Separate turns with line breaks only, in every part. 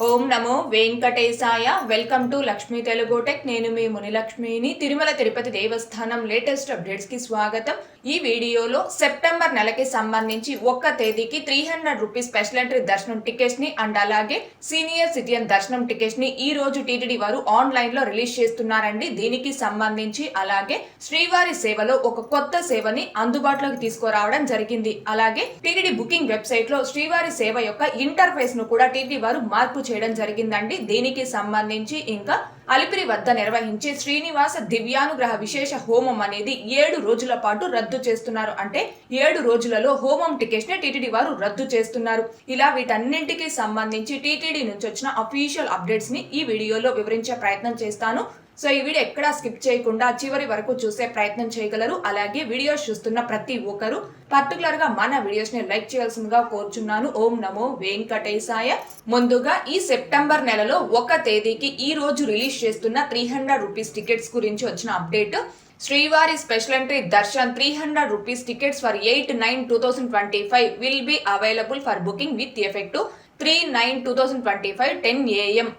Om Namo Venkatesaya. Welcome to Lakshmi Telugu tech. నేను మీ మునిలక్ష్మిని. తిరుమల తిరుపతి దేవస్థానం latest updates కి స్వాగతం. ఈ వీడియోలో సెప్టెంబర్ నెలకి సంబంధించి ఒక్క తేదీకి 300 రూపీస్ స్పెషల్ ఎంట్రీ దర్శనం టికెట్స్ ని అండ్ అలాగే సీనియర్ సిటిజన్ దర్శనం టికెట్స్ ని ఈ రోజు టీటీడీ వారు ఆన్లైన్ లో రిలీజ్ చేస్తున్నారండి. దీనికి సంబంధించి అలాగే శ్రీవారి సేవలో ఒక కొత్త సేవని అందుబాటులోకి తీసుకురావడం జరిగింది. అలాగే టీటీడీ బుకింగ్ వెబ్సైట్ లో శ్రీవారి సేవ యొక్క ఇంటర్ఫేస్ ను కూడా టీటీడీ వారు మార్పు చేయడం జరిగిందండి. దీనికి సంబంధించి ఇంకా అలిపిరి వద్ద నిర్వహించే శ్రీనివాస దివ్యానుగ్రహ విశేష హోమం అనేది 7 రోజుల పాటు రద్దు చేస్తున్నారు. అంటే 7 రోజులలో హోమం టికెట్స్ ని టీటీడీ వారు రద్దు చేస్తున్నారు. ఇలా వీటన్నింటికి సంబంధించి టీటీడీ నుంచి వచ్చిన అఫీషియల్ అప్డేట్స్ ని ఈ వీడియోలో వివరించే ప్రయత్నం చేస్తాను. సో ఈ వీడియో ఎక్కడా స్కిప్ చేయకుండా చివరి వరకు చూసే ప్రయత్నం చేయగలరు. అలాగే వీడియోస్ చూస్తున్న ప్రతి ఒక్కరు పర్టికులర్ గా మన వీడియోస్ ని లైక్ చేయాల్సిందిగా కోరుచున్నాను. ఓం నమో వెంకటేశాయ. ముందుగా ఈ సెప్టెంబర్ నెలలో ఒక తేదీకి ఈ రోజు రిలీజ్ చేస్తున్న 300 రూపీస్ టికెట్స్ గురించి వచ్చిన అప్డేట్. శ్రీవారి special entry Darshan 300 rupees tickets for 8/9/2025 will be available for booking with effect 3/9/2025 10 AM.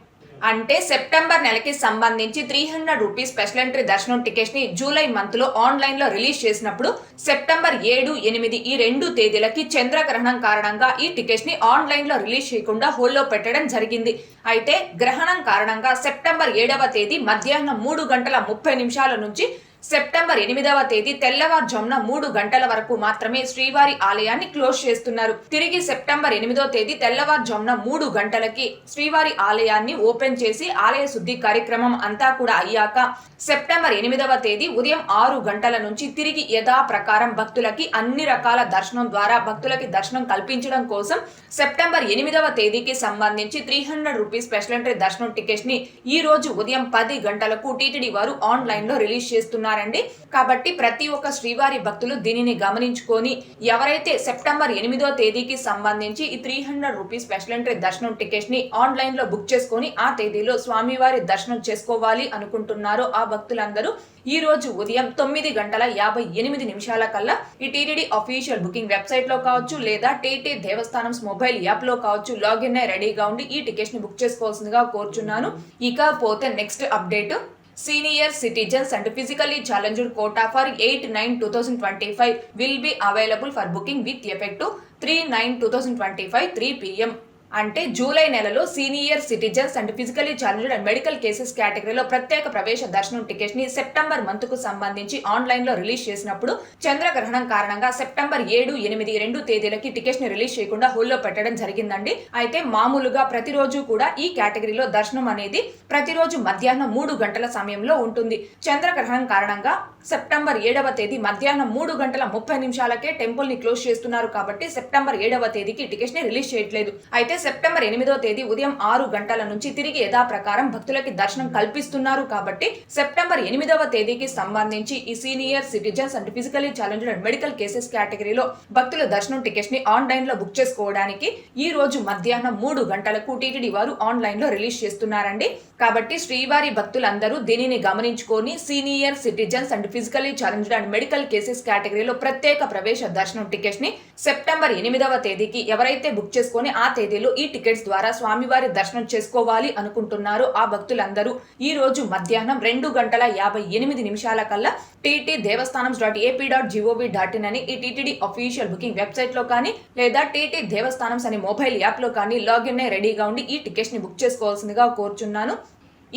అంటే సెప్టెంబర్ నెలకి సంబంధించి 300 రూపీస్ స్పెషల్ ఎంట్రీ దర్శనం టికెట్స్ ని జూలై మంత్ లో ఆన్లైన్ లో రిలీజ్ చేసినప్పుడు సెప్టెంబర్ 7, 8 ఈ 2 తేదీలకి చంద్రగ్రహణం కారణంగా ఈ టికెట్స్ ని ఆన్లైన్ లో రిలీజ్ చేయకుండా హోల్డ్ లో పెట్టడం జరిగింది. అయితే గ్రహణం కారణంగా సెప్టెంబర్ 7వ తేదీ మధ్యాహ్నం 3:30 నుంచి సెప్టెంబర్ 8వ తేదీ తెల్లవారుజామున 3 గంటల వరకు మాత్రమే శ్రీవారి ఆలయాన్ని క్లోజ్ చేస్తున్నారు. తిరిగి సెప్టెంబర్ 8వ తేదీ తెల్లవారుజామున 3 గంటలకి శ్రీవారి ఆలయాన్ని ఓపెన్ చేసి ఆలయ శుద్ధి కార్యక్రమం అంతా కూడా అయ్యాక సెప్టెంబర్ 8వ తేదీ ఉదయం 6 గంటల నుంచి తిరిగి యథా ప్రకారం భక్తులకి అన్ని రకాల దర్శనం ద్వారా భక్తులకి దర్శనం కల్పించడం కోసం సెప్టెంబర్ 8వ తేదీకి సంబంధించి 300 రూపీస్ స్పెషల్ ఎంట్రీ దర్శనం టికెట్స్ ని ఈ రోజు ఉదయం 10 గంటలకు టీటీడీ వారు ఆన్లైన్ లో రిలీజ్ చేస్తున్నారు. కాబట్టి ప్రతి ఒక్క శ్రీవారి భక్తులు దీనిని గమనించుకొని ఎవరైతే సెప్టెంబర్ 8వ తేదీకి సంబంధించి ఈ 300 రూపీస్ స్పెషల్ ఎంట్రీ దర్శనం టికెట్స్ ని ఆన్లైన్ లో బుక్ చేసుకొని ఆ తేదీలో స్వామివారి దర్శనం చేసుకోవాలి అనుకుంటున్నారో ఆ భక్తులందరూ ఈ రోజు ఉదయం 9:58 కల్లా ఈ టీటీడీ అఫీషియల్ బుకింగ్ వెబ్సైట్ లో కావచ్చు లేదా టీటీ దేవస్థానం మొబైల్ యాప్ లో కావచ్చు లాగిన్ అయి రెడీగా ఉండి ఈ టికెట్స్ ని బుక్ చేసుకోవాల్సిందిగా కోరుచున్నాను. ఇకపోతే next update. Senior citizens and physically challenged quota for 8/9/2025 will be available for booking with effect to 3/9/2025 3 PM. అంటే జూలై నెలలో senior citizens and physically challenged and medical cases కేటగిరీలో ప్రత్యేక ప్రవేశ దర్శనం టికెట్స్ ని సెప్టెంబర్ మంత్ కు సంబంధించి ఆన్లైన్ లో రిలీజ్ చేసినప్పుడు చంద్రగ్రహణం కారణంగా సెప్టెంబర్ 7, 8 2 తేదీలకి టికెట్స్ ని రిలీజ్ చేయకుండా హోల్డ్ లో పెట్టడం జరిగిందండి. అయితే మామూలుగా ప్రతిరోజు కూడా ఈ కేటగిరీలో దర్శనం అనేది ప్రతిరోజు మధ్యాహ్నం 3 గంటల సమయంలో ఉంటుంది. చంద్రగ్రహణం కారణంగా సెప్టెంబర్ 7వ తేదీ మధ్యాహ్నం 3:30 టెంపుల్ ని క్లోజ్ చేస్తున్నారు కాబట్టి సెప్టెంబర్ 7వ తేదీకి టికెట్స్ ని రిలీజ్ చేయట్లేదు. అయితే సెప్టెంబర్ 8వ తేదీ ఉదయం 6 గంటల నుంచి తిరిగి యథా ప్రకారం భక్తులకి దర్శనం కల్పిస్తున్నారు కాబట్టి సెప్టెంబర్ 8వ తేదీకి సంబంధించి ఈ senior citizens and physically challenged and medical cases కేటగిరీలో భక్తుల దర్శనం టికెట్స్ ని ఆన్లైన్ లో బుక్ చేసుకోవడానికి ఈ రోజు మధ్యాహ్నం 3 గంటలకు టీటీడీ వారు ఆన్లైన్ లో రిలీజ్ చేస్తున్నారండి. కాబట్టి శ్రీవారి భక్తులందరూ దీనిని గమనించుకొని senior citizens and physically challenged and medical cases కేటగిరీలో ప్రత్యేక ప్రవేశ దర్శనం టికెట్స్ ని సెప్టెంబర్ 8వ తేదీకి ఎవరైతే బుక్ చేసుకొని ఆ తేదీలో ఈ టికెట్స్ ద్వారా స్వామివారి దర్శనం చేసుకోవాలి అనుకుంటున్నారో ఆ భక్తులందరూ ఈ రోజు మధ్యాహ్నం 2:58 కల్లా టీటీ దేవస్థానం.ap.gov.in అని ఈ టీటీడీ అఫీషియల్ బుకింగ్ వెబ్సైట్ లో కానీ లేదా టీటీ దేవస్థానం అనే మొబైల్ యాప్ లో కానీ లాగిన్ అయి రెడీగా ఉండి ఈ టికెట్స్ ని బుక్ చేసుకోవాల్సిందిగా కోరుచున్నాను.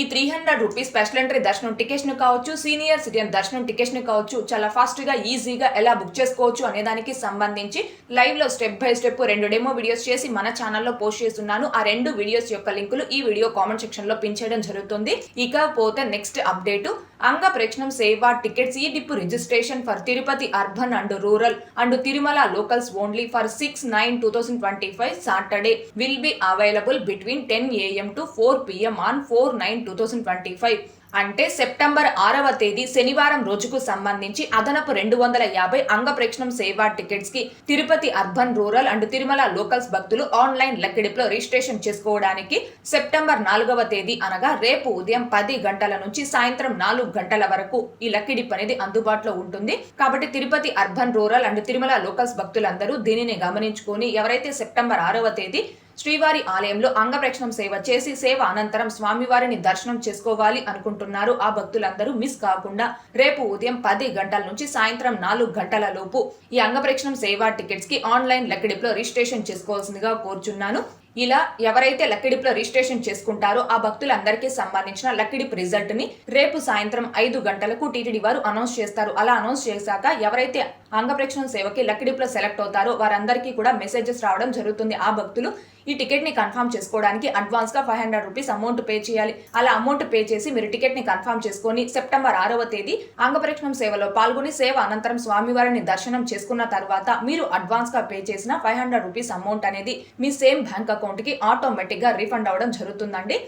ఈ 300 రూపీస్ స్పెషల్ ఎంట్రీ దర్శనం టికెట్స్ ను కావచ్చు సీనియర్ సిటిజన్ దర్శనం టికెట్స్ ను కావచ్చు చాలా ఫాస్ట్ గా ఈజీగా ఎలా బుక్ చేసుకోవచ్చు అనే దానికి సంబంధించి లైవ్ లో step by step 2 demo videos చేసి మన ఛానల్లో పోస్ట్ చేస్తున్నాను. ఆ 2 వీడియోస్ యొక్క లింకులు ఈ వీడియో కామెంట్ సెక్షన్ లో పిన్ చేయడం జరుగుతుంది. ఇకపోతే నెక్స్ట్ అప్డేట్. అంగ ప్రేక్షణం సేవా టికెట్స్ ఈ dip registration for Tirupati urban and rural and Tirumala locals only for 6/9/2025 Saturday will be available between 10 AM to 4 PM on 4/9/2025. అంటే సెప్టెంబర్ 6వ తేదీ శనివారం రోజుకు సంబంధించి అదనపు 250 అంగప్రేక్షణం సేవా టికెట్స్ కి Tirupati urban rural and Tirumala locals భక్తులు ఆన్లైన్ లక్కిడిపులో రిజిస్ట్రేషన్ చేసుకోవడానికి సెప్టెంబర్ 4వ తేదీ అనగా రేపు ఉదయం 10 గంటల నుంచి సాయంత్రం 4 గంటల వరకు ఈ లక్కిడిప్ అనేది అందుబాటులో ఉంటుంది. కాబట్టి Tirupati urban rural and Tirumala locals భక్తులందరూ దీనిని గమనించుకొని ఎవరైతే సెప్టెంబర్ 6వ తేదీ శ్రీవారి ఆలయంలో అంగప్రక్షణం సేవ చేసి సేవ అనంతరం స్వామివారిని దర్శనం చేసుకోవాలి అనుకుంటున్నారు. ఆ భక్తులందరూ మిస్ కాకుండా రేపు ఉదయం 10 గంటల నుంచి సాయంత్రం 4 గంటల లోపు ఈ అంగప్రక్షణం సేవ టికెట్స్ కి ఆన్లైన్ లక్కడిప్లో రిజిస్ట్రేషన్ చేసుకోవాల్సిందిగా కోరుచున్నాను. ఇలా ఎవరైతే లక్కడిప్లో రిజిస్ట్రేషన్ చేసుకుంటారో ఆ భక్తులందరికీ సంబంధించిన లక్కడిప్ రిజల్ట్ ని రేపు సాయంత్రం 5 గంటలకు టీటీడీ వారు అనౌన్స్ చేస్తారు. అలా అనౌన్స్ చేశాక ఎవరైతే అంగప్రక్షణ సేవకి లక్కడిప్లో సెలెక్ట్ అవుతారో వారందరికీ కూడా మెసేజెస్ రావడం జరుగుతుంది. ఆ భక్తులు ఈ టికెట్ ని కన్ఫర్మ్ చేసుకోవడానికి అడ్వాన్స్ గా 500 రూపీస్ అమౌంట్ పే చేయాలి. అలా అమౌంట్ పే చేసి మీరు టికెట్ ని కన్ఫర్మ్ చేసుకొని సెప్టెంబర్ 6వ తేదీ అంగప్రక్షణం సేవలో పాల్గొని సేవ అనంతరం స్వామివారిని దర్శనం చేసుకున్న తర్వాత మీరు అడ్వాన్స్ గా పే చేసిన 500 రూపీస్ అమౌంట్ అనేది మీ సేమ్ బ్యాంక్ అకౌంట్ కి ఆటోమేటిక్ గా రీఫండ్ అవడం జరుగుతుందండి.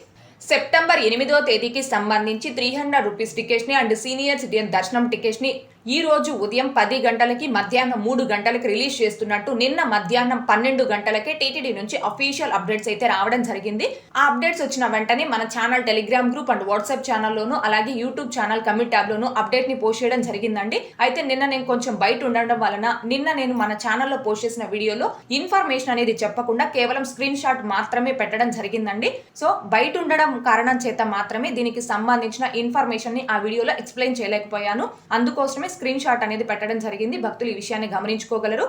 సెప్టెంబర్ 8వ తేదీకి సంబంధించి 300 రూపీస్ టికెట్స్ ని అండ్ సీనియర్ సిటిజన్ దర్శనం టికెట్స్ ని ఈ రోజు ఉదయం 10 గంటలకి మధ్యాహ్నం 3 గంటలకి రిలీజ్ చేస్తున్నట్టు నిన్న మధ్యాహ్నం 12 గంటలకే టీటీడీ నుంచి అఫీషియల్ అప్డేట్స్ అయితే రావడం జరిగింది. ఆ అప్డేట్స్ వచ్చిన వెంటనే మన channel telegram group and WhatsApp ఛానల్లోను అలాగే యూట్యూబ్ ఛానల్ కమిట్ ట్యాబ్ లోను అప్డేట్ ని పోస్ట్ చేయడం జరిగిందండి. అయితే నిన్న నేను కొంచెం బయట ఉండడం వలన నేను మన ఛానల్లో పోస్ట్ చేసిన వీడియోలో ఇన్ఫర్మేషన్ అనేది చెప్పకుండా కేవలం స్క్రీన్ షాట్ మాత్రమే పెట్టడం జరిగిందండి. సో బయట ఉండడం కారణం చేత మాత్రమే దీనికి సంబంధించిన ఇన్ఫర్మేషన్ ని ఆ వీడియోలో ఎక్స్ప్లెయిన్ చేయలేకపోయాను. అందుకోసమే స్క్రీన్ షాట్ అనేది పెట్టడం జరిగింది. భక్తులు ఈ విషయాన్ని గమనించుకోగలరు.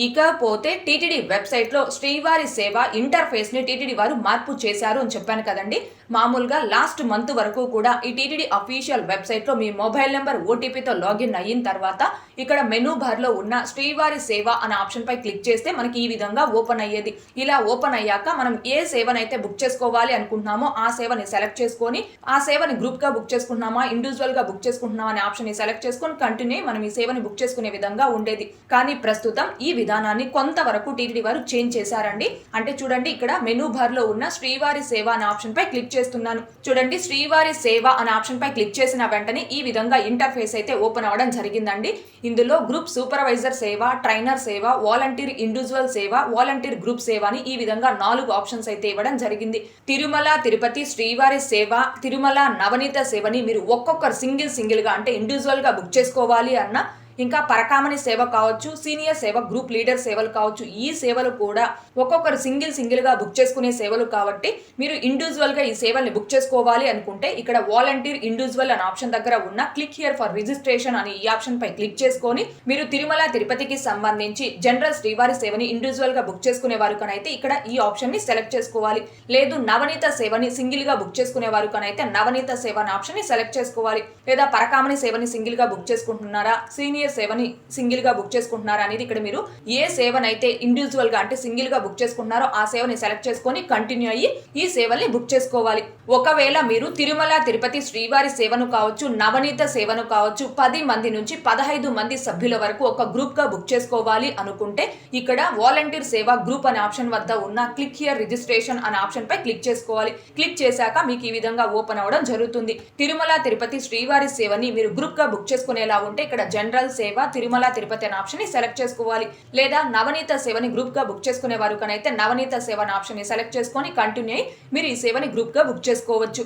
ఇకపోతే టీటీడీ వెబ్సైట్ లో శ్రీవారి సేవ ఇంటర్ఫేస్ ని టీటీడీ వారు మార్పు చేశారు అని చెప్పాను కదండి. మామూలుగా లాస్ట్ మంత్ వరకు కూడా ఈ టీటీడీ అఫీషియల్ వెబ్సైట్ లో మీ మొబైల్ నెంబర్ ఓటీపీతో లాగిన్ అయిన తర్వాత ఇక్కడ మెనూ బార్ లో ఉన్న శ్రీవారి సేవ అనే ఆప్షన్ పై క్లిక్ చేస్తే మనకి ఈ విధంగా ఓపెన్ అయ్యేది. ఇలా ఓపెన్ అయ్యాక మనం ఏ సేవనైతే బుక్ చేసుకోవాలి అనుకుంటున్నామో ఆ సేవని సెలెక్ట్ చేసుకొని ఆ సేవని గ్రూప్ గా బుక్ చేసుకుంటున్నామా ఇండివిజువల్ గా బుక్ చేసుకుంటున్నామా అనే ఆప్షన్ ని సెలెక్ట్ చేసుకొని కంటిన్యూ మనం ఈ సేవని బుక్ చేసుకునే విధంగా ఉండేది. కానీ ప్రస్తుతం ఈ విధానాన్ని కొంతవరకు టీటీడీ వారు చేంజ్ చేశారండి. అంటే చూడండి, ఇక్కడ మెనూ బార్ లో ఉన్న శ్రీవారి సేవ అనే ఆప్షన్ పై క్లిక్ చేస్తున్నాను. చూడండి, శ్రీవారి సేవ అనే ఆప్షన్ పై క్లిక్ చేసిన వెంటనే ఈ విధంగా ఇంటర్ఫేస్ అయితే ఓపెన్ అవ్వడం జరిగిందండి. ఇందులో గ్రూప్ సూపర్వైజర్ సేవ, ట్రైనర్ సేవ, వాలంటీర్ ఇండివిజువల్ సేవ, వాలంటీర్ గ్రూప్ సేవ అని ఈ విధంగా 4 ఆప్షన్స్ అయితే ఇవ్వడం జరిగింది. తిరుమల తిరుపతి శ్రీవారి సేవ, తిరుమల నవనీత సేవని మీరు ఒక్కొక్కరు సింగిల్ గా అంటే ఇండివిజువల్ గా బుక్ చేసుకోవాలి అన్న, ఇంకా పరకామణి సేవ కావచ్చు, సీనియర్ సేవ, గ్రూప్ లీడర్ సేవలు కావచ్చు, ఈ సేవలు కూడా ఒక్కొక్కరు సింగిల్ గా బుక్ చేసుకునే సేవలు కాబట్టి మీరు ఇండివిజువల్ గా ఈ సేవల్ని బుక్ చేసుకోవాలి అనుకుంటే ఇక్కడ వాలంటీర్ ఇండివిజువల్ అనే ఆప్షన్ దగ్గర ఉన్న క్లిక్ హియర్ ఫర్ రిజిస్ట్రేషన్ అని ఈ ఆప్షన్ పై క్లిక్ చేసుకొని మీరు తిరుమల తిరుపతికి సంబంధించి జనరల్ శ్రీవారి సేవని ఇండివిజువల్ గా బుక్ చేసుకునే వారు కనైతే ఇక్కడ ఈ ఆప్షన్ ని సెలెక్ట్ చేసుకోవాలి. లేదు నవనీత సేవని సింగిల్ గా బుక్ చేసుకునే వారు కనైతే నవనీత సేవ అనే ఆప్షన్ ని సెలెక్ట్ చేసుకోవాలి. లేదా పరకామణి సేవని సింగిల్ గా బుక్ చేసుకుంటున్నారా, సీనియర్ సేవని సింగిల్ గా బుక్ చేసుకుంటున్నారా అనేది ఇక్కడ మీరు ఏ సేవనైతే ఇండివిజువల్ గా అంటే సింగిల్ గా బుక్ చేసుకుంటున్నారో ఆ సేవని సెలెక్ట్ చేసుకొని కంటిన్యూ అయ్యి ఈ సేవల్ని బుక్ చేసుకోవాలి. ఒకవేళ మీరు తిరుమల తిరుపతి శ్రీవారి సేవను కావచ్చు, నవనీత సేవను కావచ్చు 10 మంది నుంచి 15 మంది సభ్యుల వరకు ఒక గ్రూప్ గా బుక్ చేసుకోవాలి అనుకుంటే ఇక్కడ వాలంటీర్ సేవ గ్రూప్ అనే ఆప్షన్ వద్ద ఉన్న క్లిక్ హియర్ రిజిస్ట్రేషన్ అనే ఆప్షన్ పై క్లిక్ చేసుకోవాలి. క్లిక్ చేశాక మీకు ఈ విధంగా ఓపెన్ అవ్వడం జరుగుతుంది. తిరుమల తిరుపతి శ్రీవారి సేవని మీరు గ్రూప్ గా బుక్ చేసుకునేలా ఉంటే ఇక్కడ జనరల్ సేవ తిరుమల తిరుపతి అనే ఆప్షన్ ని సెలెక్ట్ చేసుకోవాలి. లేదా నవనీత సేవని గ్రూప్ గా బుక్ చేసుకునే వారు కనైతే నవనీత సేవ అనే ఆప్షన్ ని సెలెక్ట్ చేసుకొని కంటిన్యూ అయ్యి మీరు ఈ సేవని గ్రూప్ గా బుక్ చేసుకోవచ్చు.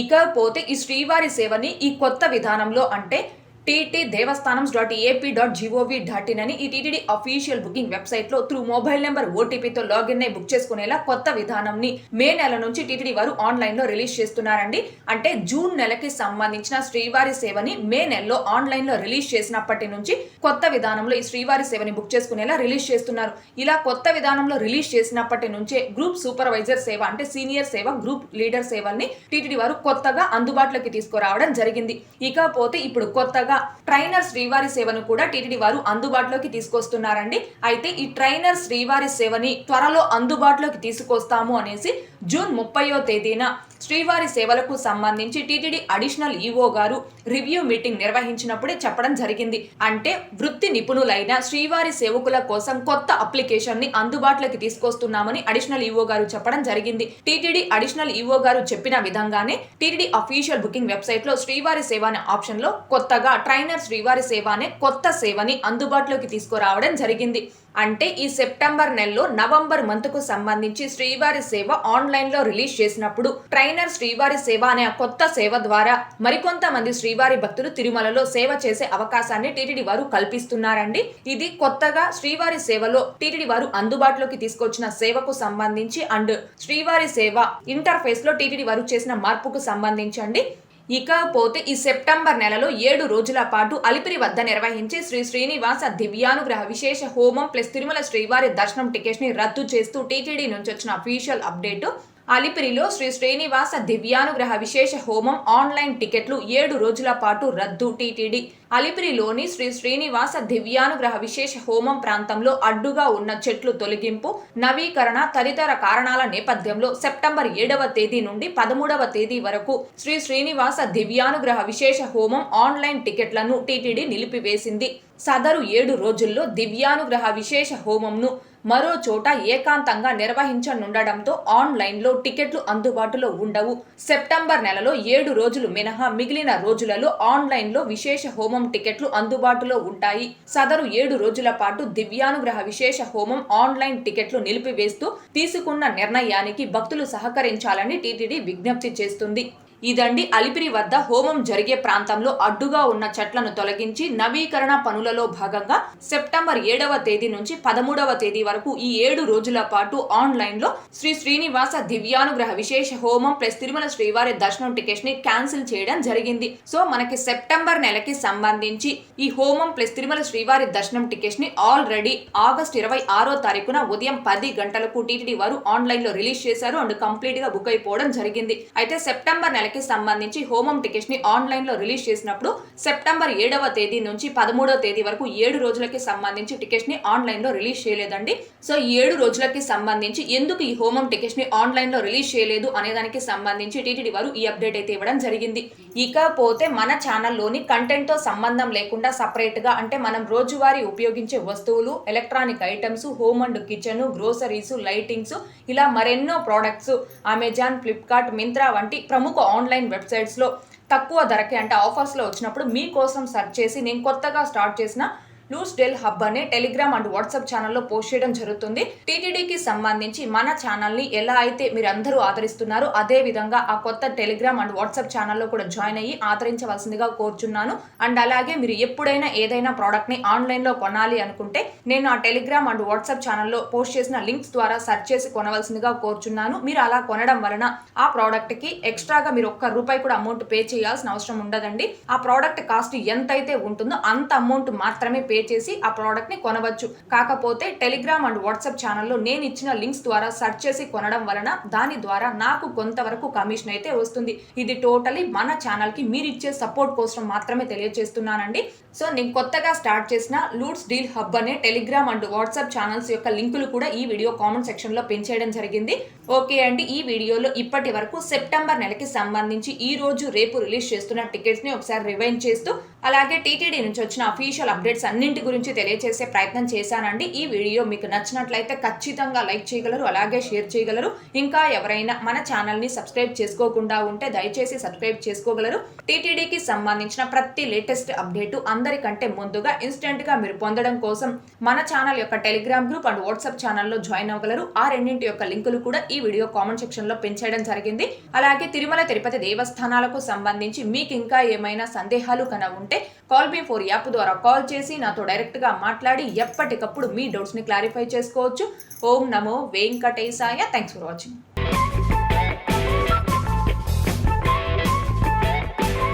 ఇకపోతే ఈ శ్రీవారి సేవని ఈ కొత్త విధానంలో అంటే ttdevastanams.ap.gov.in అని ఈ టీటీడీ అఫీషియల్ బుకింగ్ వెబ్సైట్ లో త్రూ మొబైల్ నెంబర్ ఓటీపీతో లాగిన్ అయి బుక్ చేసుకునేలా కొత్త విధానంని మే నెల నుంచి టీటీడీ వారు ఆన్లైన్ లో రిలీజ్ చేస్తున్నారండి. అంటే జూన్ నెలకి సంబంధించిన శ్రీవారి సేవని మే నెలలో ఆన్లైన్ లో రిలీజ్ చేసినప్పటి నుంచి కొత్త విధానంలో ఈ శ్రీవారి సేవని బుక్ చేసుకునేలా రిలీజ్ చేస్తున్నారు. ఇలా కొత్త విధానంలో రిలీజ్ చేసినప్పటి నుంచే గ్రూప్ సూపర్వైజర్ సేవ అంటే సీనియర్ సేవ, గ్రూప్ లీడర్ సేవల్ని టీటీడీ వారు కొత్తగా అందుబాటులోకి తీసుకురావడం జరిగింది. ఇకపోతే ఇప్పుడు కొత్తగా ట్రైనర్ శ్రీవారి సేవను కూడా టీటీడీ వారు అందుబాటులోకి తీసుకొస్తున్నారండి. అయితే ఈ ట్రైనర్ శ్రీవారి సేవని త్వరలో అందుబాటులోకి తీసుకొస్తాము అనేసి జూన్ 30వ తేదీన శ్రీవారి సేవలకు సంబంధించి టీటీడీ అడిషనల్ ఈవో గారు రివ్యూ మీటింగ్ నిర్వహించినప్పుడే చెప్పడం జరిగింది. అంటే వృత్తి నిపుణులైన శ్రీవారి సేవకుల కోసం కొత్త అప్లికేషన్ ని అందుబాటులోకి తీసుకొస్తున్నామని అడిషనల్ ఈవో గారు చెప్పడం జరిగింది. టీటీడీ అడిషనల్ ఈవో గారు చెప్పిన విధంగానే టీటీడీ అఫీషియల్ బుకింగ్ వెబ్సైట్ లో శ్రీవారి సేవ అనే ఆప్షన్ లో కొత్తగా ట్రైనర్ శ్రీవారి సేవ అనే కొత్త సేవని అందుబాటులోకి తీసుకురావడం జరిగింది. అంటే ఈ సెప్టెంబర్ నెలలో నవంబర్ మంత్ కు సంబంధించి శ్రీవారి సేవ ఆన్లైన్ లో రిలీజ్ చేసినప్పుడు ట్రైనర్ శ్రీవారి సేవ అనే కొత్త సేవ ద్వారా మరికొంతమంది శ్రీవారి భక్తులు తిరుమలలో సేవ చేసే అవకాశాన్ని టీటీడీ వారు కల్పిస్తున్నారండి. ఇది కొత్తగా శ్రీవారి సేవలో టీటీడీ వారు అందుబాటులోకి తీసుకొచ్చిన సేవకు సంబంధించి అండ్ శ్రీవారి సేవ ఇంటర్ఫేస్ లో టీటీడీ వారు చేసిన మార్పుకు సంబంధించండి. ఇకపోతే ఈ సెప్టెంబర్ నెలలో 7 రోజుల పాటు అలిపిరి వద్ద నిర్వహించే శ్రీ శ్రీనివాస దివ్యానుగ్రహ విశేష హోమం ప్లస్ తిరుమల శ్రీవారి దర్శనం టికెట్స్ ని రద్దు చేస్తూ టీటీడీ నుంచి వచ్చిన అఫీషియల్ అప్డేట్. అలిపిరిలో శ్రీ శ్రీనివాస దివ్యానుగ్రహ విశేష హోమం ఆన్లైన్ టికెట్లు 7 రోజుల పాటు రద్దు. టీటీడీ అలిపిరిలోని శ్రీ శ్రీనివాస దివ్యానుగ్రహ విశేష హోమం ప్రాంతంలో అడ్డుగా ఉన్న చెట్లు తొలగింపు, నవీకరణ తదితర కారణాల నేపథ్యంలో సెప్టెంబర్ 7వ తేదీ నుండి 13వ తేదీ వరకు శ్రీ శ్రీనివాస దివ్యానుగ్రహ విశేష హోమం ఆన్లైన్ టికెట్లను టీటీడీ నిలిపివేసింది. సదరు 7 రోజుల్లో దివ్యానుగ్రహ విశేష హోమంను మరో చోట ఏకాంతంగా నిర్వహించనుండడంతో ఆన్లైన్లో టికెట్లు అందుబాటులో ఉండవు. సెప్టెంబర్ నెలలో 7 రోజులు మినహా మిగిలిన రోజులలో ఆన్లైన్లో విశేష హోమం టికెట్లు అందుబాటులో ఉంటాయి. సదరు 7 రోజుల పాటు దివ్యానుగ్రహ విశేష హోమం ఆన్లైన్ టికెట్లు నిలిపివేస్తూ తీసుకున్న నిర్ణయానికి భక్తులు సహకరించాలని టీటీడీ విజ్ఞప్తి చేస్తుంది. ఇదండి అలిపిరి వద్ద హోమం జరిగే ప్రాంతంలో అడ్డుగా ఉన్న చెట్లను తొలగించి నవీకరణ పనులలో భాగంగా సెప్టెంబర్ 7వ తేదీ నుంచి 13వ తేదీ వరకు ఈ 7 రోజుల పాటు ఆన్లైన్ లో శ్రీ శ్రీనివాస దివ్యానుగ్రహ విశేష హోమం ప్లస్ తిరుమల శ్రీవారి దర్శనం టికెట్స్ ని క్యాన్సిల్ చేయడం జరిగింది. సో మనకి సెప్టెంబర్ నెలకి సంబంధించి ఈ హోమం ప్లస్ తిరుమల శ్రీవారి దర్శనం టికెట్స్ ని ఆల్రెడీ ఆగస్ట్ 26వ తారీఖున ఉదయం 10 గంటలకు టీటీడీ వారు ఆన్లైన్ లో రిలీజ్ చేశారు అండ్ కంప్లీట్ గా బుక్ అయిపోవడం జరిగింది. అయితే సెప్టెంబర్ నెలకి సంబంధించి హోమం టికెట్స్ ని ఆన్లైన్ లో రిలీజ్ చేసినప్పుడు సెప్టెంబర్ 7వ తేదీ నుంచి 13వ తేదీ వరకు 7 రోజులకి సంబంధించి టికెట్స్ ని ఆన్లైన్ లో రిలీజ్ చేయలేదండి. సో ఈ 7 రోజులకి సంబంధించి ఎందుకు ఈ హోమం టికెట్స్ ని ఆన్లైన్ లో రిలీజ్ చేయలేదు అనే దానికి సంబంధించి టీటీడీ వారు ఈ అప్డేట్ అయితే ఇవ్వడం జరిగింది. ఇకపోతే మన ఛానల్లోని కంటెంట్ తో సంబంధం లేకుండా సపరేట్ గా అంటే మనం రోజువారీ ఉపయోగించే వస్తువులు, electronic items, home and kitchen, groceries, lightings ఇలా మరెన్నో ప్రోడక్ట్స్ అమెజాన్, ఫ్లిప్కార్ట్, మింత్రా వంటి ప్రముఖ ఆన్లైన్ వెబ్సైట్స్ లో తక్కువ ధరకి అంటే ఆఫర్స్ లో వచ్చినప్పుడు మీకోసం సెర్చ్ చేసి నేను కొత్తగా స్టార్ట్ చేసిన లూస్ డెల్ హబ్ అనే టెలిగ్రామ్ అండ్ వాట్సాప్ ఛానల్లో పోస్ట్ చేయడం జరుగుతుంది. టీటీడీకి సంబంధించి మన ఛానల్ని ఎలా అయితే మీరు అందరూ ఆదరిస్తున్నారో అదే విధంగా ఆ కొత్త టెలిగ్రామ్ అండ్ వాట్సాప్ ఛానల్లో కూడా జాయిన్ అయ్యి ఆదరించవలసిందిగా కోరుచున్నాను. అండ్ అలాగే మీరు ఎప్పుడైనా ఏదైనా ప్రోడక్ట్ ని ఆన్లైన్ లో కొనాలి అనుకుంటే నేను ఆ టెలిగ్రామ్ అండ్ వాట్సాప్ ఛానల్లో పోస్ట్ చేసిన లింక్స్ ద్వారా సెర్చ్ చేసి కొనవలసిందిగా కోరుచున్నాను. మీరు అలా కొనడం వలన ఆ ప్రోడక్ట్ కి ఎక్స్ట్రాగా మీరు ₹1 కూడా అమౌంట్ పే చేయాల్సిన అవసరం ఉండదండి. ఆ ప్రోడక్ట్ కాస్ట్ ఎంతైతే ఉంటుందో అంత అమౌంట్ మాత్రమే పే చేసి ఆ ప్రోడక్ట్ ని కొనవచ్చు. కాకపోతే టెలిగ్రామ్ అండ్ వాట్సాప్ ఛానల్లో నేను ఇచ్చిన లింక్స్ ద్వారా సెర్చ్ చేసి కొనడం వలన దాని ద్వారా నాకు కొంతవరకు కమిషన్ అయితే వస్తుంది. ఇది టోటలీ మన ఛానల్ కి మీరు ఇచ్చే సపోర్ట్ కోసం మాత్రమే తెలియజేస్తున్నానండి. సో నేను కొత్తగా స్టార్ట్ చేసిన లూట్స్ డీల్ హబ్ అనే టెలిగ్రామ్ అండ్ వాట్సాప్ ఛానల్స్ యొక్క లింకులు కూడా ఈ వీడియో కామెంట్ సెక్షన్ లో పెంచేయడం జరిగింది. ఓకే అండి, ఈ వీడియోలో ఇప్పటి వరకు సెప్టెంబర్ నెలకి సంబంధించి ఈ రోజు రేపు రిలీజ్ చేస్తున్న టికెట్స్ ని ఒకసారి రివైండ్ చేస్తూ అలాగే టీటీడీ నుంచి వచ్చిన అఫీషియల్ అప్డేట్స్ అన్నింటి గురించి తెలియజేసే ప్రయత్నం చేశానండి. ఈ వీడియో మీకు నచ్చినట్లయితే ఖచ్చితంగా లైక్ చేయగలరు, అలాగే షేర్ చేయగలరు. ఇంకా ఎవరైనా మన ఛానల్ ని సబ్స్క్రైబ్ చేసుకోకుండా ఉంటే దయచేసి సబ్స్క్రైబ్ చేసుకోగలరు. టీటీడీకి సంబంధించిన ప్రతి లేటెస్ట్ అప్డేట్ అందరికంటే ముందుగా ఇన్స్టెంట్ గా మీరు పొందడం కోసం మన ఛానల్ యొక్క టెలిగ్రామ్ గ్రూప్ అండ్ వాట్సాప్ ఛానల్లో జాయిన్ అవ్వగలరు. ఆ రెండింటి యొక్క లింకులు కూడా ఈ వీడియో కామెంట్ సెక్షన్ లో పెంచేయడం జరిగింది. అలాగే తిరుమల తిరుపతి దేవస్థానాలకు సంబంధించి మీకు ఇంకా ఏమైనా సందేహాలు ఉంటే కాల్ మీ 4 యాప్ ద్వారా కాల్ చేసి నాతో డైరెక్ట్ గా మాట్లాడి ఎప్పటికప్పుడు మీ డౌట్స్ ని క్లారిఫై చేసుకోవచ్చు. ఓం నమో వెంకటేశాయ. Thanks for watching.